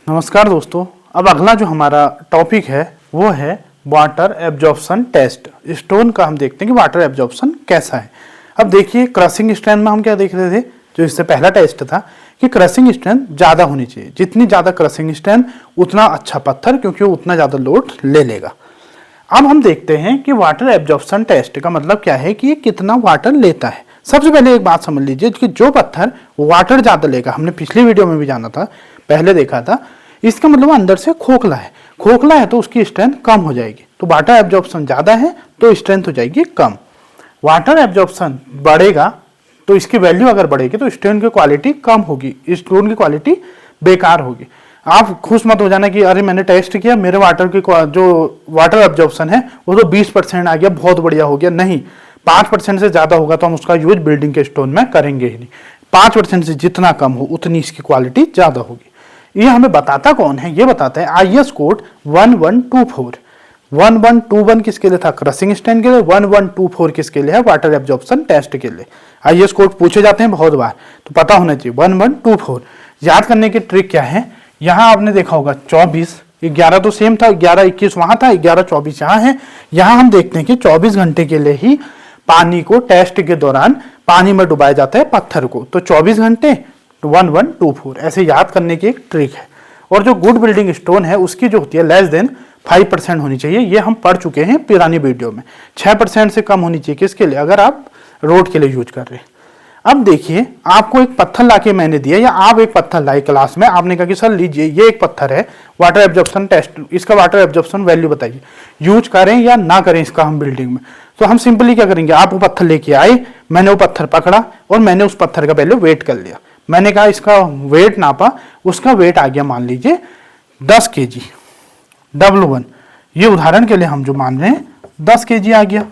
नमस्कार दोस्तों, अब अगला जो हमारा टॉपिक है वो है वाटर एब्जॉर्प्शन टेस्ट। स्टोन का हम देखते हैं कि वाटर एब्जॉर्प्शन कैसा है। अब देखिए क्रशिंग स्ट्रेंथ में हम क्या देख रहे थे, जो इससे पहला टेस्ट था कि क्रशिंग स्ट्रेंथ ज़्यादा होनी चाहिए। जितनी ज़्यादा क्रशिंग स्ट्रेंथ उतना अच्छा पत्थर, क्योंकि वो उतना ज़्यादा लोड ले लेगा। अब हम देखते हैं कि वाटर एब्जॉर्प्शन टेस्ट का मतलब क्या है कि ये कितना वाटर लेता है। सबसे पहले एक बात समझ लीजिए कि जो पत्थर वाटर ज़्यादा लेगा, हमने पिछली वीडियो में भी जाना था, पहले देखा था, इसका मतलब अंदर से खोखला है। खोखला है तो उसकी स्ट्रेंथ कम हो जाएगी। तो वाटर एब्जॉर्प्शन ज़्यादा है तो स्ट्रेंथ हो जाएगी कम। वाटर एब्जॉर्प्शन बढ़ेगा तो इसकी वैल्यू अगर बढ़ेगी तो स्टोन की क्वालिटी कम होगी, स्टोन की क्वालिटी बेकार होगी। आप खुश मत हो जाना कि अरे मैंने टेस्ट किया, मेरे वाटर की जो वाटर एब्जॉर्प्शन है वो तो 20% आ गया, बहुत बढ़िया हो गया। नहीं, 5% से ज़्यादा होगा तो हम उसका यूज बिल्डिंग के स्टोन में करेंगे ही नहीं। 5% से जितना कम हो उतनी इसकी क्वालिटी ज़्यादा होगी। ये हमें बताता कौन है? ये बताता है IS कोड 1124। 1121 किसके लिए था? क्रशिंग स्ट्रेंथ के लिए। 1124 किसके लिए है? वाटर एब्जॉर्प्शन टेस्ट के लिए। IS कोड पूछे जाते हैं बहुत बार, तो पता होना चाहिए। 1124 याद करने की ट्रिक क्या है? यहाँ आपने देखा होगा 24, 11 तो सेम था, 11 21 वहां था, 11 24 यहाँ है। यहाँ हम देखते हैं कि 24 घंटे के लिए ही पानी को टेस्ट के दौरान पानी में डुबाया जाता है पत्थर को। तो 24 घंटे 1124 ऐसे याद करने की एक ट्रिक है। और जो गुड बिल्डिंग स्टोन है उसकी जो होती है लेस देन 5% होनी चाहिए। ये हम पढ़ चुके हैं पुरानी वीडियो में। 6% से कम होनी चाहिए किसके लिए? अगर आप रोड के लिए यूज कर रहे हैं। अब देखिए, आपको एक पत्थर लाके मैंने दिया, या आप एक पत्थर लाए क्लास में, आपने कहा कि सर लीजिए ये एक पत्थर है, वाटर एब्जॉर्प्शन टेस्ट, इसका वाटर एब्जॉर्प्शन वैल्यू बताइए, यूज करें या ना करें इसका हम बिल्डिंग में। तो हम सिंपली क्या करेंगे, आप वो पत्थर लेके आए, मैंने वो पत्थर पकड़ा और मैंने उस पत्थर का पहले वेट कर लिया। मैंने कहा इसका वेट नापा, उसका वेट आ गया मान लीजिए 10 kg W1। ये उदाहरण के लिए हम जो मान रहे हैं 10 kg आ गया।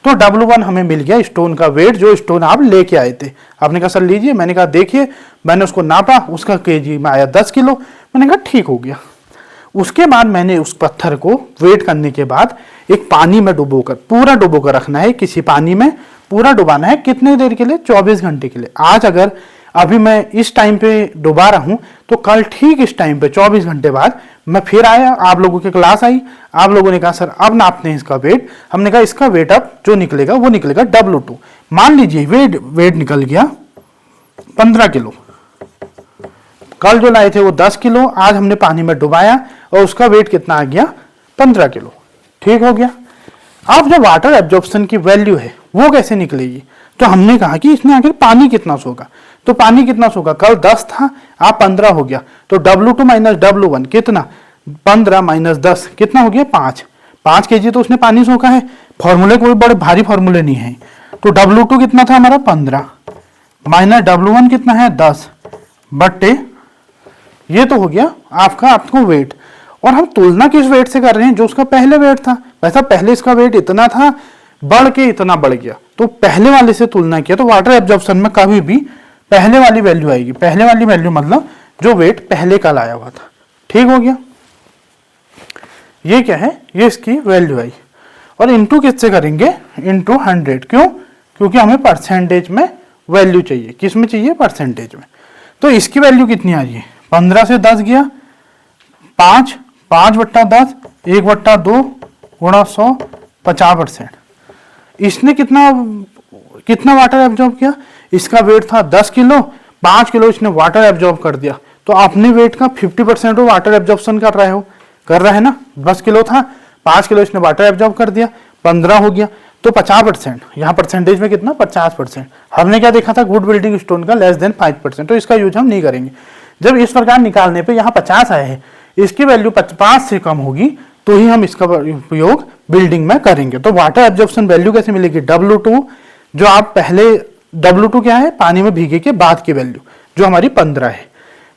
तो W1 हमें मिल गया स्टोन का वेट, जो स्टोन आप लेके आए थे। आपने कहा सर लीजिए, मैंने कहा देखिए, मैंने उसको नापा, उसका kg में आया 10 किलो। मैंने कहा ठीक हो गया। उसके बाद मैंने उस पत्थर को वेट करने के बाद एक पानी में डुबोकर, पूरा डुबोकर रखना है, किसी पानी में पूरा डुबाना है। कितने देर के लिए? 24 घंटे के लिए। आज अगर अभी मैं इस टाइम पे डुबा रहा हूं तो कल ठीक इस टाइम पे 24 घंटे बाद मैं फिर आया, आप लोगों की क्लास आई, आप लोगों ने कहा सर अब नापते हैं इसका वेट। हमने कहा इसका वेट अब जो निकलेगा वो निकलेगा W2। मान लीजिए वेट निकल गया 15 किलो। कल जो लाए थे वो 10 किलो, आज हमने पानी में डुबाया और उसका वेट कितना आ गया? 15 किलो। ठीक हो गया। अब जो वाटर एब्जॉर्प्शन की वैल्यू है वो कैसे निकलेगी? तो हमने कहा कि इसमें आखिर पानी कितना सोगा। तो पानी कितना सोगा? कल 10 था, आप 15 हो गया, तो W2 माइनस W1 कितना? 15 माइनस 10 कितना हो गया? 5 kg तो उसने पानी सोखा है। फॉर्मूले कोई बड़े भारी फॉर्मूले नहीं है। तो W2 कितना था हमारा? 15 माइनस W1 कितना है? 10 बट्टे, ये तो हो गया आपको वेट। और हम तुलना किस वेट से कर रहे हैं? जो उसका पहले वेट था। वैसा पहले इसका वेट इतना था, बढ़ के इतना बढ़ गया, तो पहले वाले से तुलना किया। तो वाटर एब्जॉर्प्शन में कभी भी पहले वाली वैल्यू आएगी। पहले वाली वैल्यू मतलब जो वेट पहले कल आया हुआ था। ठीक हो गया। ये क्या है? ये इसकी वैल्यू आई। और इंटू किससे करेंगे? इंटू 100। क्यों? क्योंकि हमें परसेंटेज में वैल्यू चाहिए। किस में चाहिए? परसेंटेज में। तो इसकी वैल्यू कितनी आ रही है? 15 से 10 गया 5 बट्टा 10, 1/2 गुणा 100, 50%। इसने कितना वाटर एब्जॉर्ब किया? इसका वेट था 10 किलो, 5 किलो इसने वाटर एब्जॉर्ब कर दिया। तो अपने वेट का 50% वाटर एब्जॉर्प्शन कर रहा है ना। 10 किलो था, 5 किलो इसने वाटर एब्जॉर्ब कर दिया, 15 हो गया, तो 50%। यहाँ परसेंटेज में कितना? 50%। हमने क्या देखा था? गुड बिल्डिंग स्टोन का लेस देन 5%। तो इसका यूज हम नहीं करेंगे। जब इस प्रकार निकालने पे यहाँ 50 आए हैं, इसकी वैल्यू 5 से कम होगी तो ही हम इसका उपयोग बिल्डिंग में करेंगे। तो वाटर एब्जॉर्प्शन वैल्यू कैसे मिलेगी? W2, जो आप पहले, W2 क्या है? पानी में भीगे के बाद की वैल्यू, जो हमारी 15 है,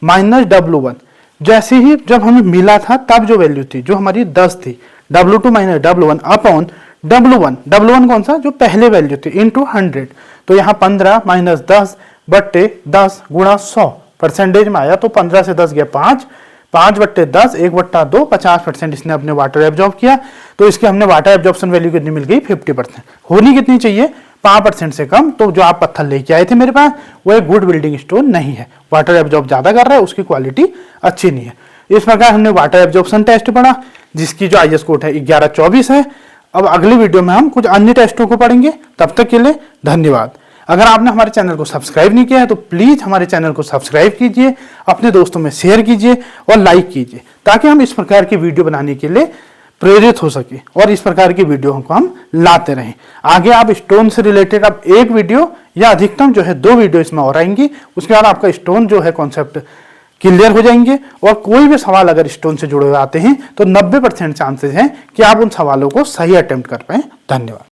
माइनस W1। जैसे ही जब हमें मिला था तब जो वैल्यू थी, जो हमारी 10 थी, W2 minus W1 upon W1 कौन सा? जो पहले वैल्यू थी, इंटू 100। तो यहाँ 15 माइनस 10 बट्टे 10 गुणा 100 परसेंटेज में आया। तो 15 से 10 गया 5 बट्टे 10, 1/2, 50% इसने अपने वाटर एब्जॉर्ब किया। तो इसके हमने वाटर एब्जॉर्प्शन वैल्यू कितनी मिल गई? 50%। होनी कितनी चाहिए? 5% से कम। तो जो आप पत्थर लेके आए थे मेरे पास, वो एक गुड बिल्डिंग स्टोन नहीं है, वाटर एब्जॉर्ब ज्यादा कर रहा है, उसकी क्वालिटी अच्छी नहीं है। इस प्रकार हमने वाटर एब्जॉर्प्शन टेस्ट पढ़ा, जिसकी जो IS कोड है 1124 है। अब अगली वीडियो में हम कुछ अन्य टेस्टों को पढ़ेंगे। तब तक के लिए धन्यवाद। अगर आपने हमारे चैनल को सब्सक्राइब नहीं किया है तो प्लीज हमारे चैनल को सब्सक्राइब कीजिए, अपने दोस्तों में शेयर कीजिए और लाइक कीजिए, ताकि हम इस प्रकार की वीडियो बनाने के लिए प्रेरित हो सके और इस प्रकार की वीडियो को हम लाते रहें। आगे आप स्टोन से रिलेटेड अब एक वीडियो या अधिकतम जो है 2 वीडियो इसमें और आएंगी। उसके बाद आपका स्टोन जो है कॉन्सेप्ट क्लियर हो जाएंगे और कोई भी सवाल अगर स्टोन से जुड़े हुए आते हैं तो 90% चांसेस हैं कि आप उन सवालों को सही अटेम्प्ट कर पाए। धन्यवाद।